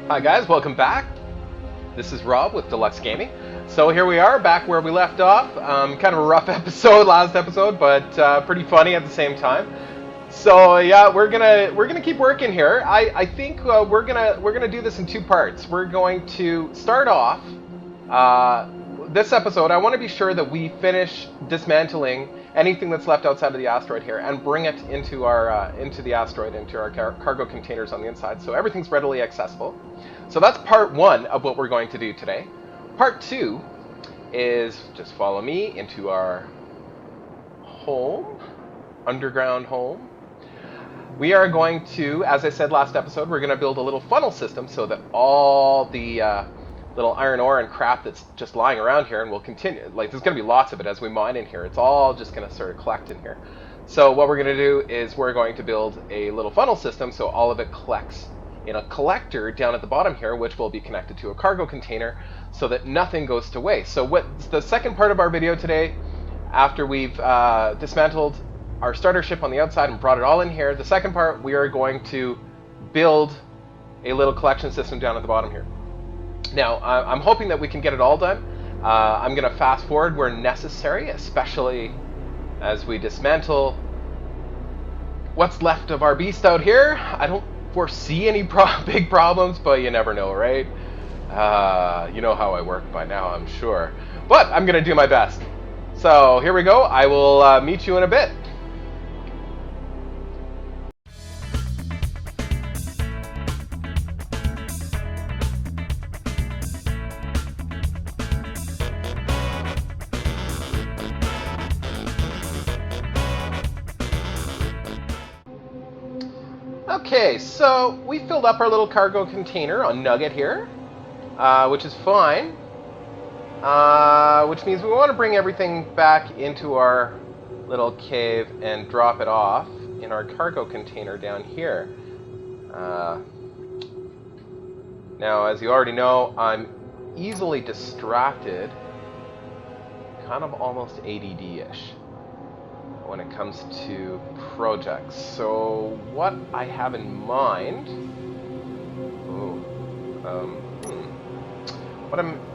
Hi guys, welcome back. This is Rob with Deluks Gaming. So here we are, back where we left off. Kind of a rough episode, last episode, but pretty funny at the same time. So yeah, we're gonna keep working here. I think we're gonna do this in two parts. We're going to start off this episode. I want to be sure that we finish dismantling anything that's left outside of the asteroid here and bring it into our into the asteroid, into our cargo containers on the inside, so everything's readily accessible. So that's part one of what we're going to do today. Part two is just follow me into our home, underground home. We are going to, as I said last episode, we're going to build a little funnel system so that all the little iron ore and crap that's just lying around here, and we'll continue, like there's going to be lots of it as we mine in here. It's all just going to sort of collect in here. So what we're going to do is we're going to build a little funnel system so all of it collects in a collector down at the bottom here, which will be connected to a cargo container so that nothing goes to waste. So what's the second part of our video today, after we've dismantled our starter ship on the outside and brought it all in here, the second part, we are going to build a little collection system down at the bottom here. Now, I'm hoping that we can get it all done. I'm going to fast forward where necessary, especially as we dismantle what's left of our beast out here. I don't foresee any big problems, but you never know, right? You know how I work by now, I'm sure. But I'm going to do my best. So here we go. I will meet you in a bit. Okay, so we filled up our little cargo container on Nugget here, which is fine. Which means we want to bring everything back into our little cave and drop it off in our cargo container down here. Now, as you already know, I'm easily distracted, kind of almost ADD-ish when it comes to projects. So what I have in mind,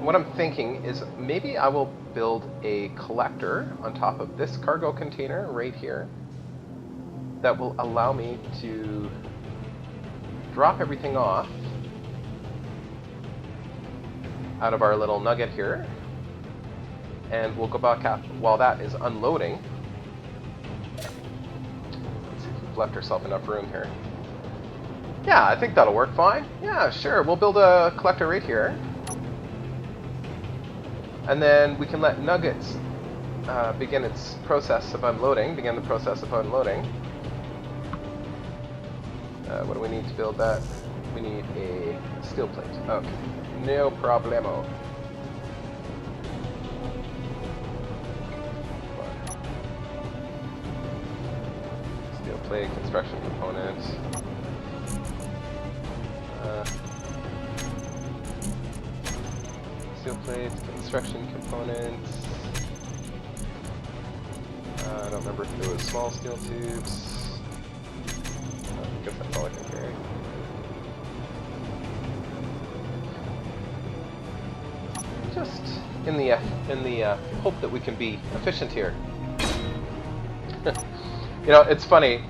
what I'm thinking is maybe I will build a collector on top of this cargo container right here that will allow me to drop everything off out of our little nugget here, and we'll go back up while that is unloading. Left ourselves enough room here. Yeah, I think that'll work fine. Yeah, sure. We'll build a collector right here. And then we can let Nuggets begin the process of unloading. What do we need to build that? We need a steel plate. Okay. No problemo. Plate, construction components. Steel plates, construction components. I don't remember if there was small steel tubes. I guess that's all I can carry. Just in the hope that we can be efficient here. You know, it's funny.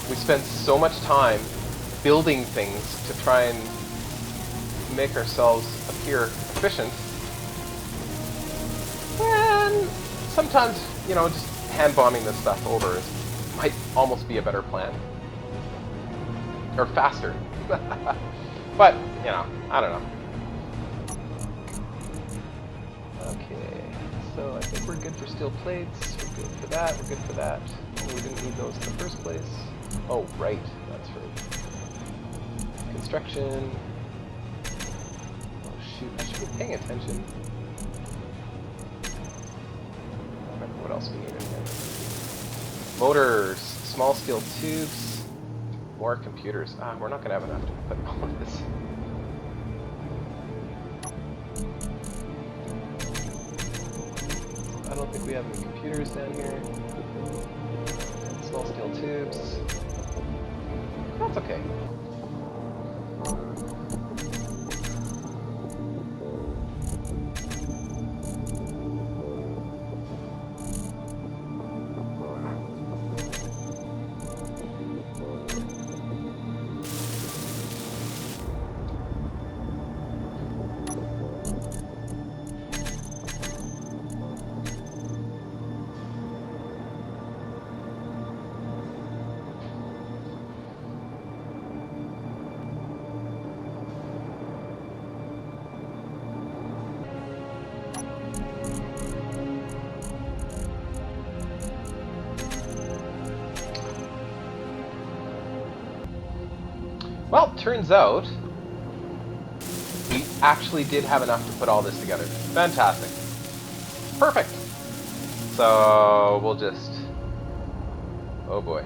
We spend so much time building things to try and make ourselves appear efficient. And sometimes, you know, just hand-bombing this stuff over might almost be a better plan. Or faster. But, you know, I don't know. Okay, so I think we're good for steel plates. We're good for that. We're good for that. Oh, we didn't need those in the first place. Oh, right. That's right. Construction. Oh, shoot. I should be paying attention. I don't remember what else we need in here. Motors. Small steel tubes. More computers. We're not going to have enough to put all of this. I don't think we have any computers down here. Small steel tubes. That's okay. Well, turns out we actually did have enough to put all this together. Fantastic. Perfect. So we'll just... Oh boy.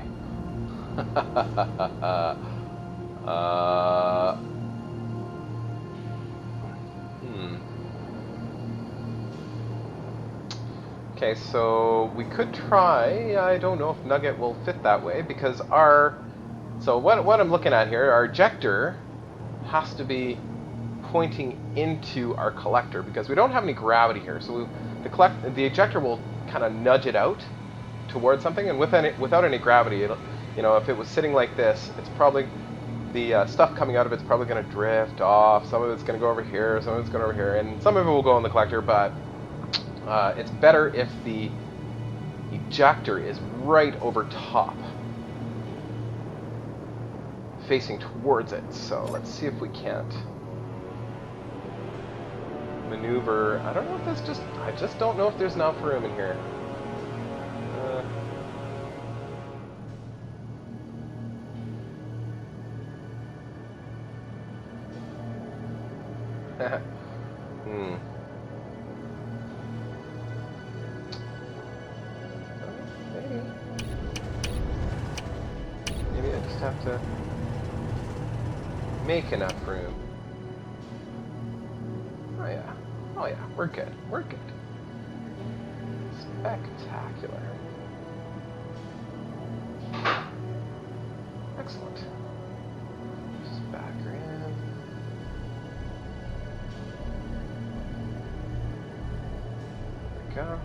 Okay, so we could try. I don't know if Nugget will fit that way because our... So what I'm looking at here, our ejector has to be pointing into our collector because we don't have any gravity here. So the ejector will kind of nudge it out towards something, and without any gravity, you know, if it was sitting like this, it's probably the stuff coming out of it's probably going to drift off. Some of it's going to go over here, some of it's going over here, and some of it will go in the collector. But it's better if the ejector is right over top, facing towards it. So let's see if we can't maneuver. I don't know if that's I just don't know if there's enough room in here. Maybe I just have to make enough room. Oh yeah. Oh yeah, we're good. We're good. Spectacular. Excellent. Just back her in. There we go.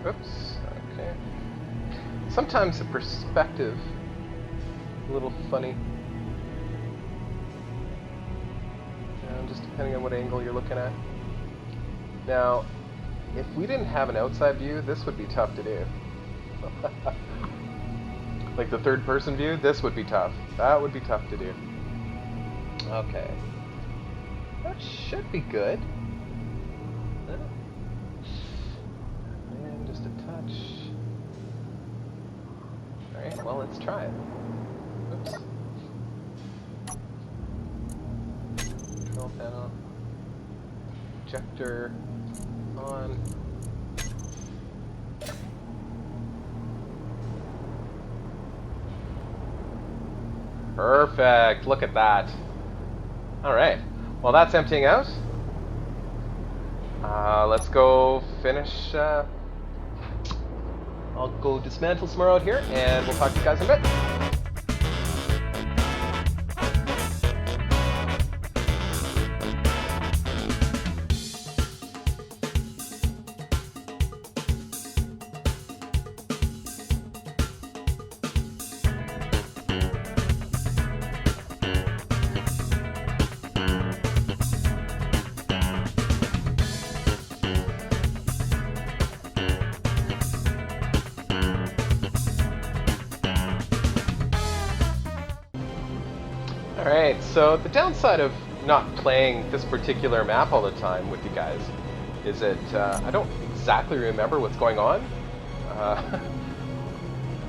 Oops. Okay. Sometimes the perspective a little funny. Just depending on what angle you're looking at. Now, if we didn't have an outside view, this would be tough to do. Like the third person view, this would be tough. That would be tough to do. Okay. That should be good. And just a touch. Alright, well, let's try it. Oops. Control panel. Ejector on. Perfect. Look at that. Alright. Well, that's emptying out. Let's go finish. I'll go dismantle some more out here, and we'll talk to you guys in a bit. Alright, so the downside of not playing this particular map all the time with you guys is that I don't exactly remember what's going on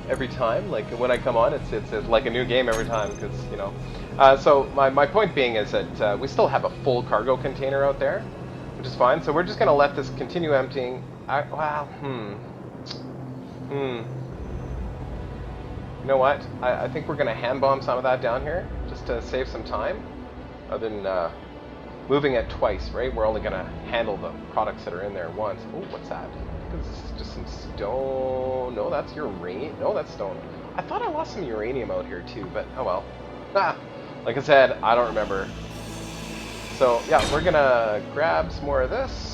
every time. Like when I come on, it's like a new game every time because, you know. So my point being is that we still have a full cargo container out there, which is fine. So we're just going to let this continue emptying. You know what? I think we're going to hand bomb some of that down here just to save some time, other than moving it twice, right? We're only going to handle the products that are in there once. Oh, what's that? This is just some stone. No, that's uranium. No, that's stone. I thought I lost some uranium out here too, but oh well. Like I said, I don't remember. So yeah, we're going to grab some more of this.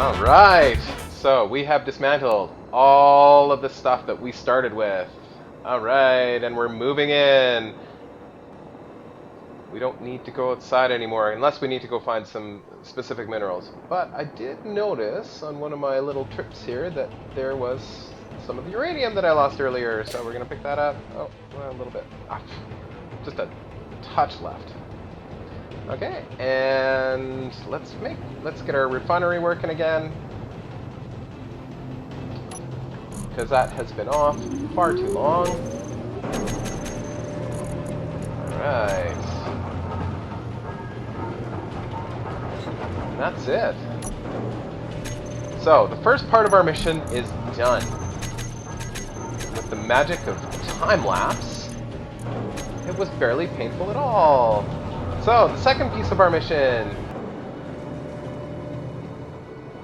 Alright, so we have dismantled all of the stuff that we started with. Alright, and we're moving in. We don't need to go outside anymore, unless we need to go find some specific minerals. But I did notice on one of my little trips here that there was some of the uranium that I lost earlier, so we're going to pick that up. Oh, well, a little bit. Just a touch left. Okay, and let's get our refinery working again, because that has been off far too long. Alright. And that's it. So, the first part of our mission is done. With the magic of time-lapse, it was barely painful at all. So, the second piece of our mission.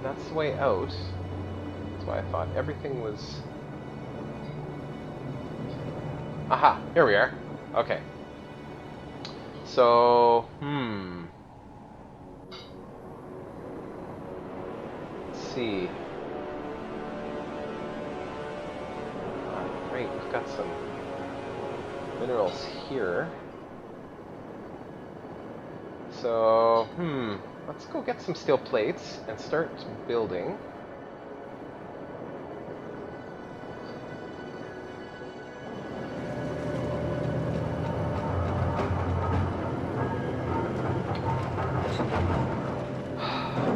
That's the way out. That's why I thought everything was... Aha, here we are. Okay. So, Let's see. Great, we've got some minerals here. So, let's go get some steel plates and start building.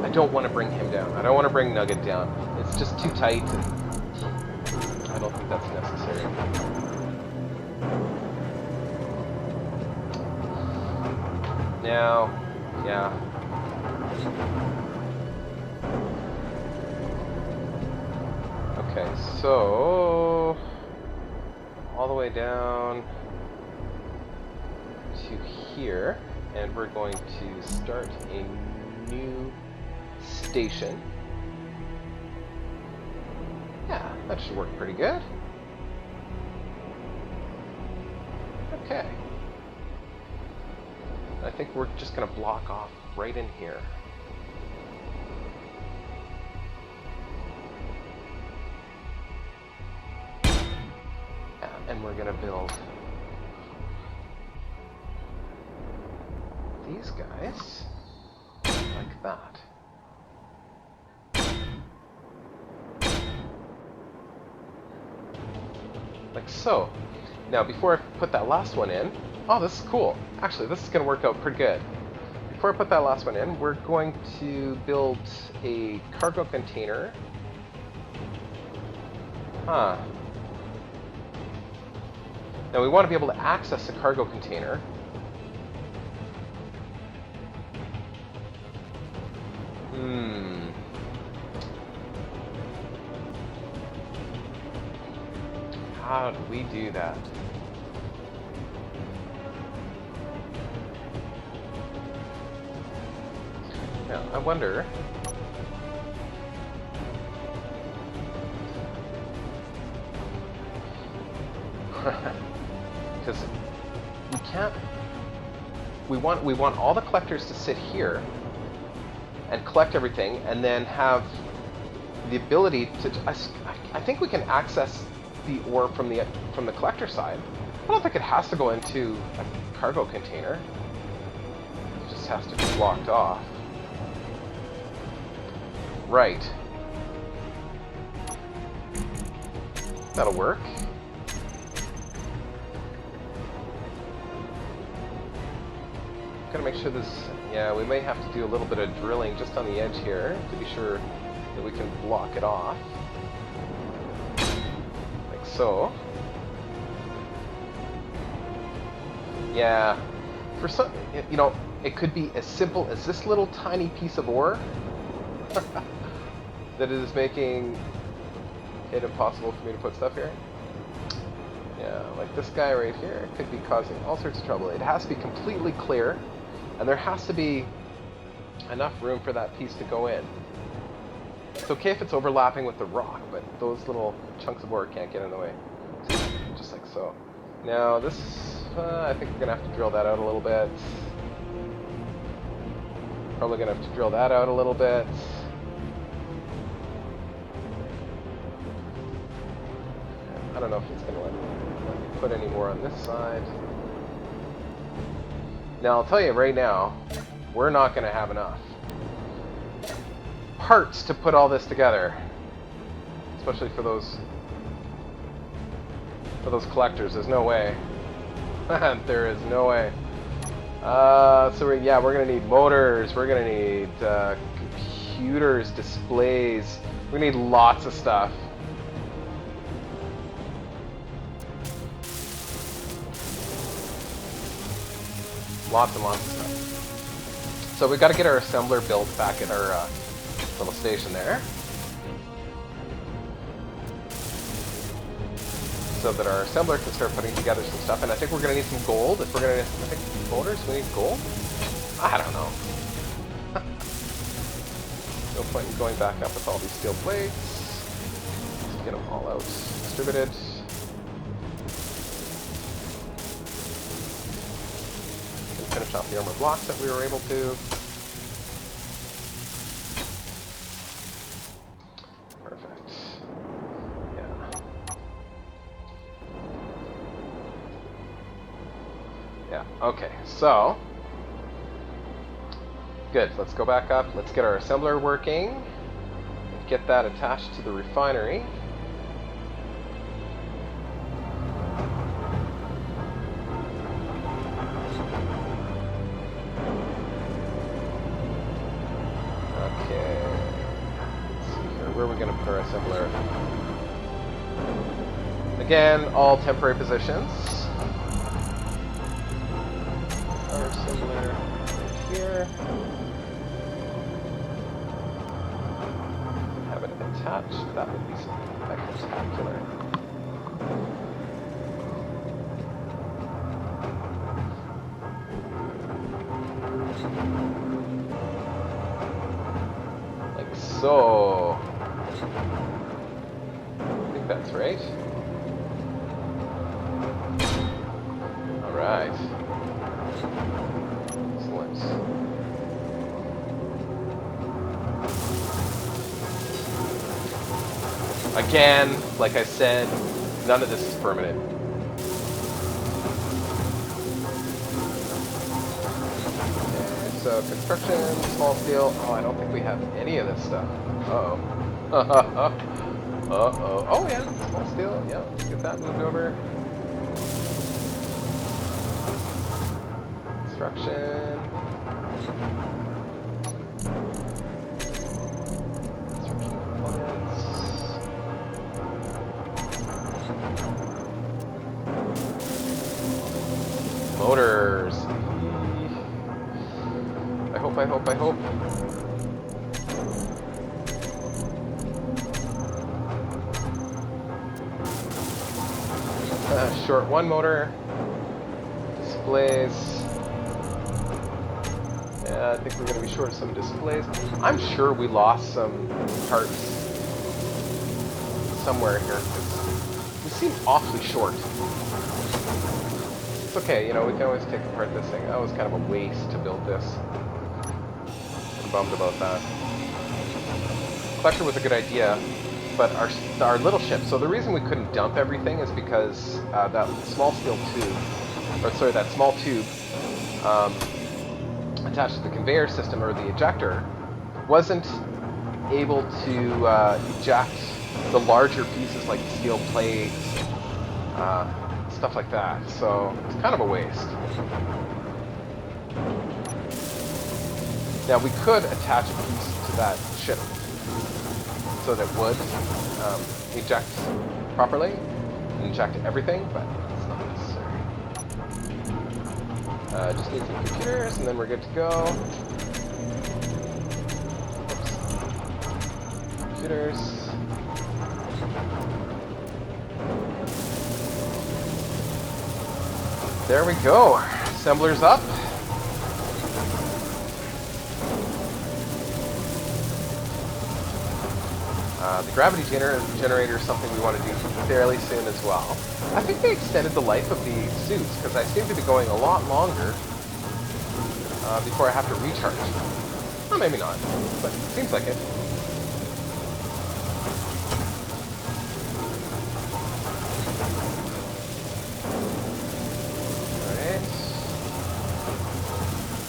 I don't want to bring him down. I don't want to bring Nugget down. It's just too tight, and I don't think that's necessary. Now, yeah. Okay, so all the way down to here, and we're going to start a new station. Yeah, that should work pretty good. Okay. I think we're just going to block off right in here. Yeah, and we're going to build these guys like that. Like so. Now, before I put that last one in, oh, this is cool. Actually, this is going to work out pretty good. Before I put that last one in, we're going to build a cargo container. Huh. Now, we want to be able to access the cargo container. How do we do that? Now, I wonder... Because we can't... We want all the collectors to sit here and collect everything, and then have the ability to... I think we can access the ore from the collector side. I don't think it has to go into a cargo container. It just has to be blocked off. Right. That'll work. Gotta make sure this... Yeah, we may have to do a little bit of drilling just on the edge here to be sure that we can block it off. Like so. Yeah. For some... You know, it could be as simple as this little tiny piece of ore that is making it impossible for me to put stuff here. Yeah, like this guy right here could be causing all sorts of trouble. It has to be completely clear, and there has to be enough room for that piece to go in. It's okay if it's overlapping with the rock, but those little chunks of ore can't get in the way. See? Just like so. Now this, I think we're going to have to drill that out a little bit. Probably going to have to drill that out a little bit. I don't know if it's going to let me put any more on this side. Now, I'll tell you right now, we're not going to have enough parts to put all this together. Especially for those collectors. There's no way. There is no way. So we're going to need motors. We're going to need computers, displays. We're going to need lots of stuff. Lots and lots of stuff. So we've got to get our assembler built back at our little station there. So that our assembler can start putting together some stuff. And I think we're going to need some gold. If we're going to, I think motors, we need gold? I don't know. No point in going back up with all these steel plates. Let's get them all out distributed. Finish off the armor blocks that we were able to. Perfect. Yeah, okay, so good. Let's go back up. Let's get our assembler working and get that attached to the refinery. Where are we going to put our assembler? Again, all temporary positions. Our assembler here. Have it attached. That would be spectacular. Like so. I think that's right. Alright. Excellent. Again, like I said, none of this is permanent. Okay, so construction, small steel. Oh, I don't think we have any of this stuff. Uh-oh. Uh-oh. Oh, yeah. Small steel. Yeah. Let's get that moved over. Construction. Construction components. Motors. I hope. Short one motor. Displays. Yeah, I think we're going to be short some displays. I'm sure we lost some parts somewhere here. We seem awfully short. It's okay, you know, we can always take apart this thing. That was kind of a waste to build this. I'm bummed about that. Collector was a good idea. But our little ship, so the reason we couldn't dump everything is because that small steel tube, or sorry, that small tube attached to the conveyor system or the ejector wasn't able to eject the larger pieces like steel plates, stuff like that. So it's kind of a waste. Now we could attach a piece to that ship so that it would eject properly, inject everything, but it's not necessary. Just need some computers, and then we're good to go. Oops. Computers. There we go. Assembler's up. The gravity generator is something we want to do fairly soon as well. I think they extended the life of the suits because I seem to be going a lot longer before I have to recharge. Well, maybe not, but it seems like it.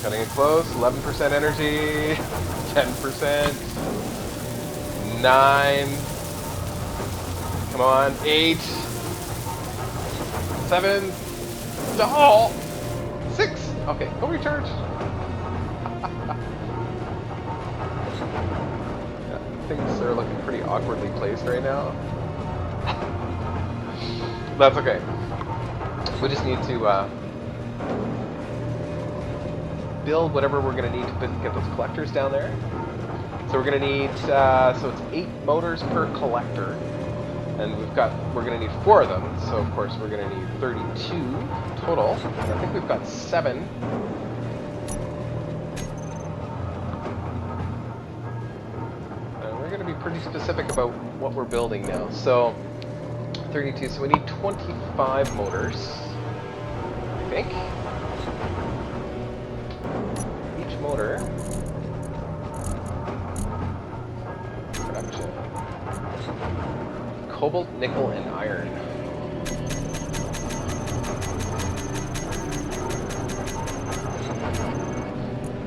Cutting it close. 11% energy. 10%. 9. Come on. 8. 7. Oh! 6. Okay, go recharge. Yeah, things are looking pretty awkwardly placed right now. That's okay. We just need to build whatever we're going to need to get those collectors down there. So we're going to need, so it's 8 motors per collector. And we're going to need 4 of them. So of course we're going to need 32 total. And I think we've got 7. And we're going to be pretty specific about what we're building now. So 32, so we need 25 motors, I think. Each motor. Production. Cobalt, nickel, and iron.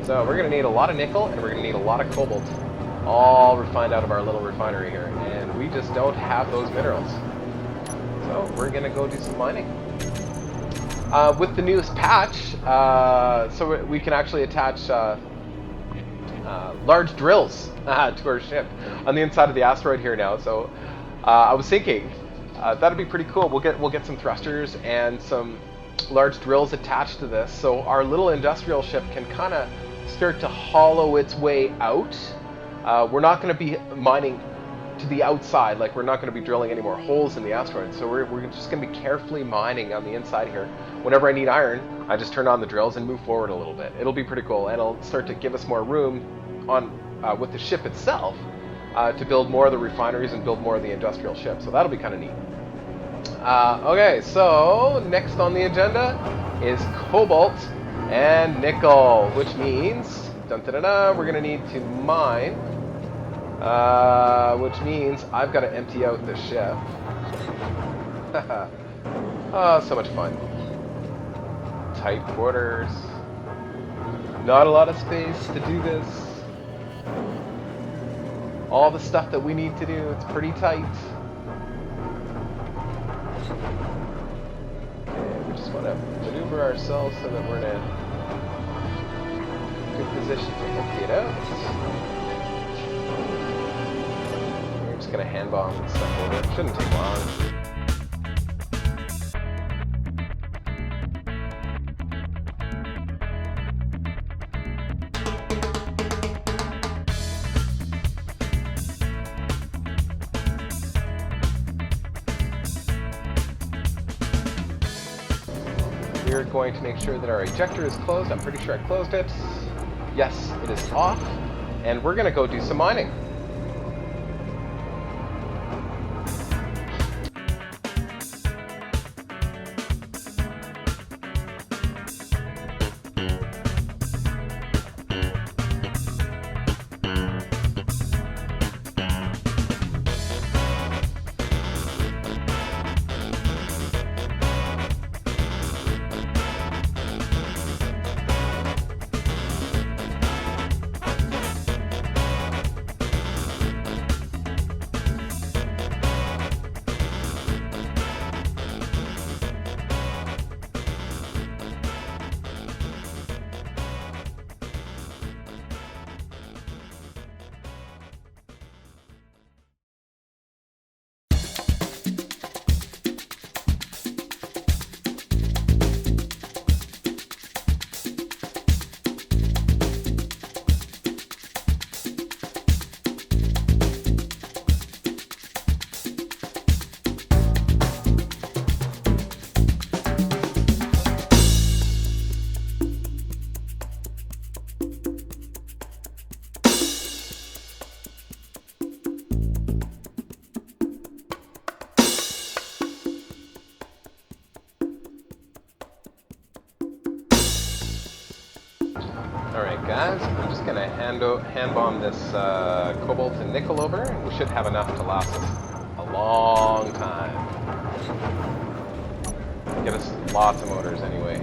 So we're going to need a lot of nickel, and we're going to need a lot of cobalt. All refined out of our little refinery here. And we just don't have those minerals. So we're going to go do some mining. With the newest patch, so we can actually attach large drills to our ship on the inside of the asteroid here now. So I was thinking that'd be pretty cool. We'll get some thrusters and some large drills attached to this, so our little industrial ship can kind of start to hollow its way out. We're not going to be mining to the outside, like we're not going to be drilling any more holes in the asteroid, so we're just going to be carefully mining on the inside here. Whenever I need iron, I just turn on the drills and move forward a little bit. It'll be pretty cool, and it'll start to give us more room on with the ship itself to build more of the refineries and build more of the industrial ship, so that'll be kind of neat. Okay, so next on the agenda is cobalt and nickel, which means we're going to need to mine. Which means I've got to empty out the ship. Oh, so much fun. Tight quarters. Not a lot of space to do this. All the stuff that we need to do, it's pretty tight. Okay, we just want to maneuver ourselves so that we're in a good position to empty it out. Just gonna hand bomb and stuff over. It shouldn't take long. We're going to make sure that our ejector is closed. I'm pretty sure I closed it. Yes, it is off. And we're gonna go do some mining. Alright guys, I'm just going to hand bomb this cobalt and nickel over, and we should have enough to last us a long time. Get us lots of motors anyway,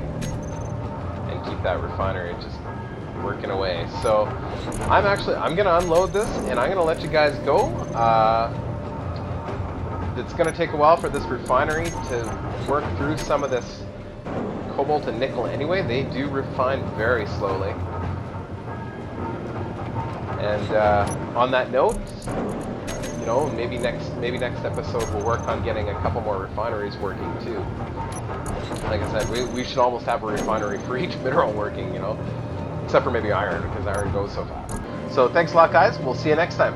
and keep that refinery just working away. So I'm gonna unload this and I'm gonna let you guys go. It's gonna take a while for this refinery to work through some of this cobalt and nickel anyway. They do refine very slowly. And on that note, you know, maybe next episode we'll work on getting a couple more refineries working too. Like I said, we should almost have a refinery for each mineral working, you know, except for maybe iron, because iron goes so fast. So thanks a lot, guys. We'll see you next time.